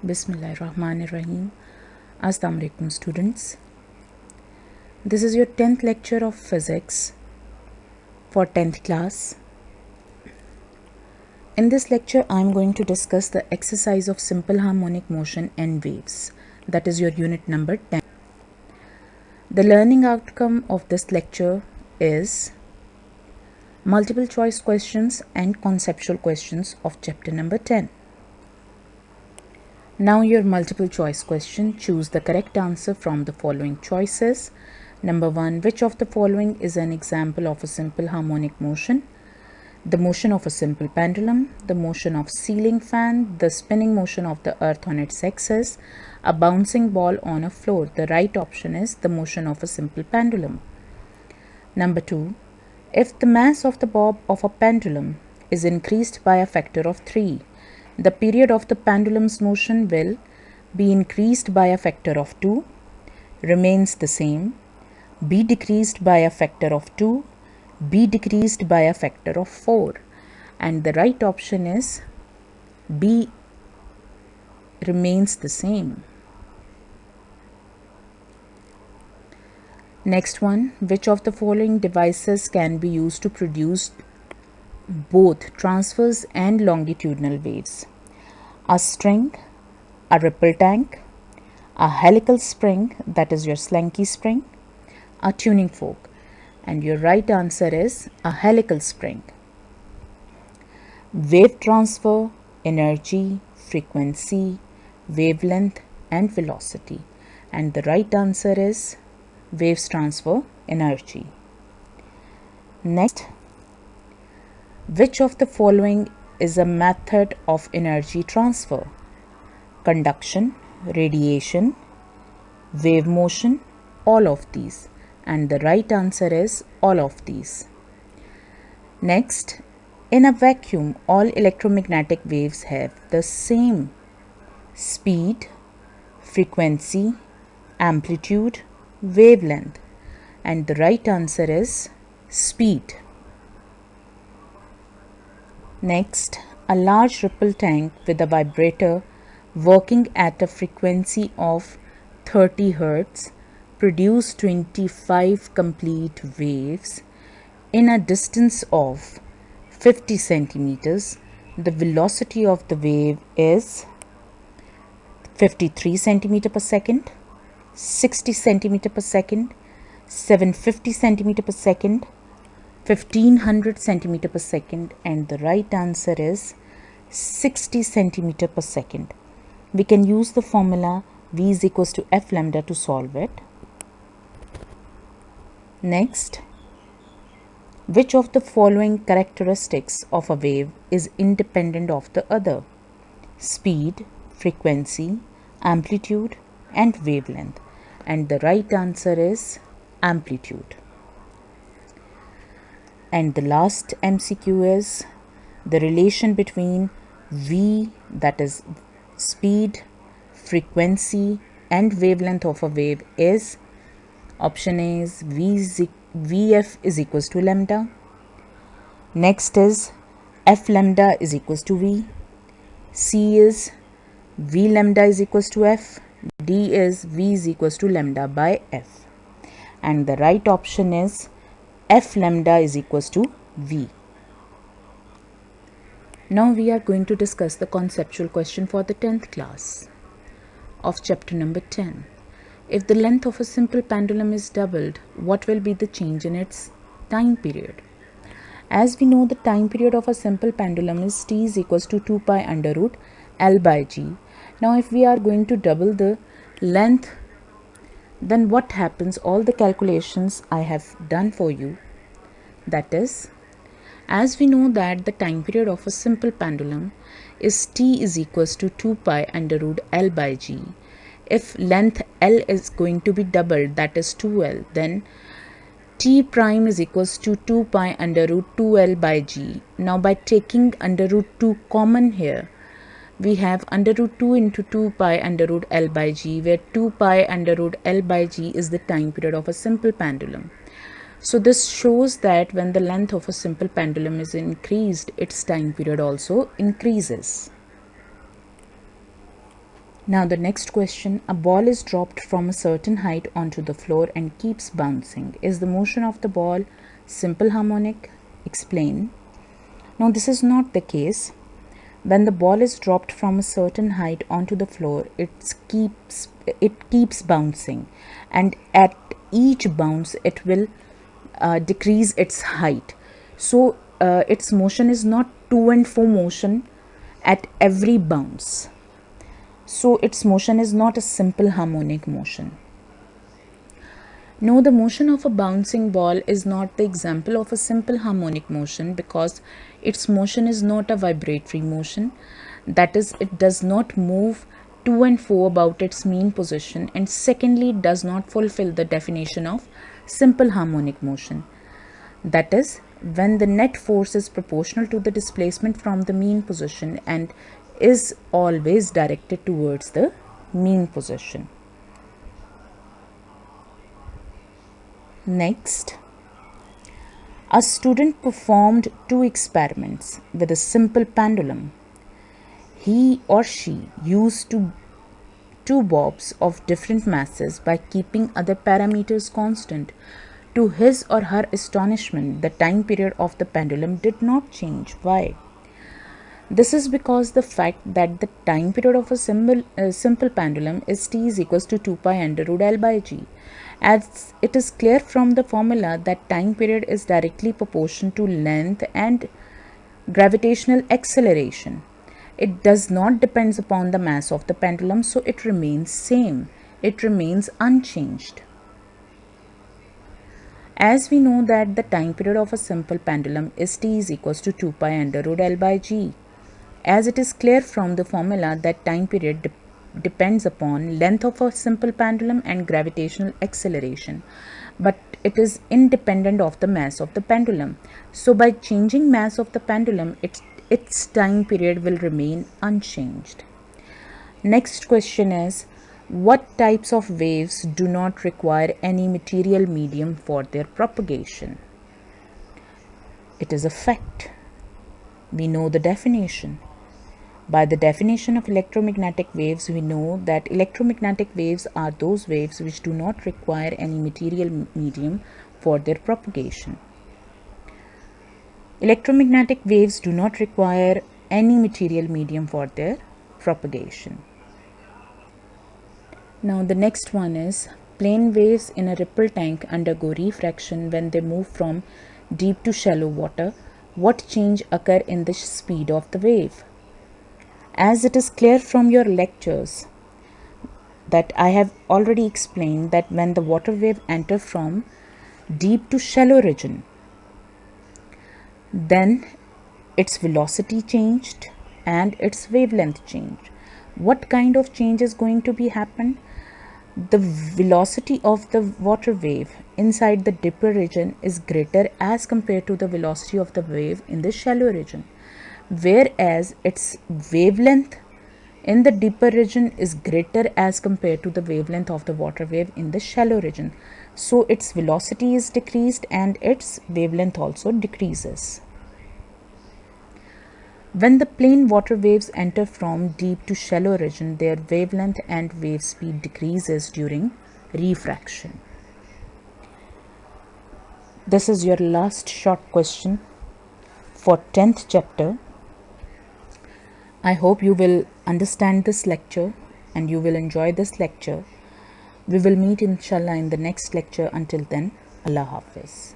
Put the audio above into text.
Bismillahirrahmanirrahim. Assalamu alaikum students. This is your 10th lecture of physics for 10th class. In this lecture I am going to discuss the exercise of simple harmonic motion and waves. That is your unit number 10. The learning outcome of this lecture is multiple choice questions and conceptual questions of chapter number 10. Now your multiple choice question, choose the correct answer from the following choices. Number 1, which of the following is an example of a simple harmonic motion? The motion of a simple pendulum, the motion of ceiling fan, the spinning motion of the earth on its axis, a bouncing ball on a floor. The right option is the motion of a simple pendulum. Number 2, if the mass of the bob of a pendulum is increased by a factor of 3, the period of the pendulum's motion will be increased by a factor of 2, remains the same, be decreased by a factor of 2, be decreased by a factor of 4. And the right option is B, remains the same. Next one, which of the following devices can be used to produce both transverse and longitudinal waves? A string, a ripple tank, a helical spring, that is your slinky spring, a tuning fork. And your right answer is a helical spring. Wave transfer, energy, frequency, wavelength and velocity. And the right answer is waves transfer energy. Next, which of the following is a method of energy transfer? Conduction, radiation, wave motion, all of these. And the right answer is all of these. Next, in a vacuum, all electromagnetic waves have the same speed, frequency, amplitude, wavelength. And the right answer is speed. Next, a large ripple tank with a vibrator working at a frequency of 30 Hz produce 25 complete waves in a distance of 50 centimeters. The velocity of the wave is 53 centimeter per second, 60 centimeter per second, 750 centimeter per second, 1500 centimeter per second, and the right answer is 60 centimeter per second. We can use the formula V is equals to F lambda to solve it. Next, which of the following characteristics of a wave is independent of the other? Speed, frequency, amplitude and wavelength. And the right answer is amplitude. And the last MCQ is the relation between V, that is speed, frequency and wavelength of a wave is, option A is Vf is equals to lambda. Next is F lambda is equals to V. C is V lambda is equals to F. D is V is equals to lambda by F. And the right option is F lambda is equals to V. Now we are going to discuss the conceptual question for the 10th class of chapter number 10. If the length of a simple pendulum is doubled, what will be the change in its time period? As we know, the time period of a simple pendulum is T is equals to 2 pi under root L by G. Now if we are going to double the length, then what happens? All the calculations I have done for you. That is, as we know that the time period of a simple pendulum is T is equals to 2 pi under root L by G. If length L is going to be doubled, that is 2L, then T prime is equals to 2 pi under root 2L by G. Now by taking under root 2 common here, we have under root 2 into 2 pi under root L by G, where 2 pi under root L by G is the time period of a simple pendulum. So this shows that when the length of a simple pendulum is increased, its time period also increases. Now the next question, a ball is dropped from a certain height onto the floor and keeps bouncing. Is the motion of the ball simple harmonic? Explain. Now this is not the case. When the ball is dropped from a certain height onto the floor, it keeps bouncing, and at each bounce it will decrease its height. So its motion is not to and fro motion at every bounce. So its motion is not a simple harmonic motion. No, the motion of a bouncing ball is not the example of a simple harmonic motion because its motion is not a vibratory motion. That is, it does not move to and fro about its mean position, and secondly, it does not fulfill the definition of simple harmonic motion. That is, when the net force is proportional to the displacement from the mean position and is always directed towards the mean position. Next, a student performed 2 experiments with a simple pendulum. He or she used two bobs of different masses by keeping other parameters constant. To his or her astonishment, the time period of the pendulum did not change. Why? This is because the fact that the time period of a simple pendulum is t is equals to 2 pi under root L by G. As it is clear from the formula that time period is directly proportional to length and gravitational acceleration. It does not depend upon the mass of the pendulum, so it remains same. It remains unchanged. As we know that the time period of a simple pendulum is t is equals to 2 pi under root L by G. As it is clear from the formula that time period depends upon length of a simple pendulum and gravitational acceleration, but it is independent of the mass of the pendulum. So by changing mass of the pendulum, its time period will remain unchanged. Next question is, what types of waves do not require any material medium for their propagation? It is a fact. We know the definition. By the definition of electromagnetic waves, we know that electromagnetic waves are those waves which do not require any material medium for their propagation. Electromagnetic waves do not require any material medium for their propagation. Now the next one is, plane waves in a ripple tank undergo refraction when they move from deep to shallow water. What change occur in the speed of the wave? As it is clear from your lectures that I have already explained that when the water wave enters from deep to shallow region, then its velocity changed and its wavelength changed. What kind of change is going to be happen? The velocity of the water wave inside the deeper region is greater as compared to the velocity of the wave in the shallow region, whereas its wavelength in the deeper region is greater as compared to the wavelength of the water wave in the shallow region. So its velocity is decreased and its wavelength also decreases. When the plane water waves enter from deep to shallow region, their wavelength and wave speed decreases during refraction. This is your last short question for 10th chapter. I hope you will understand this lecture and you will enjoy this lecture. We will meet inshallah in the next lecture. Until then, Allah Hafiz.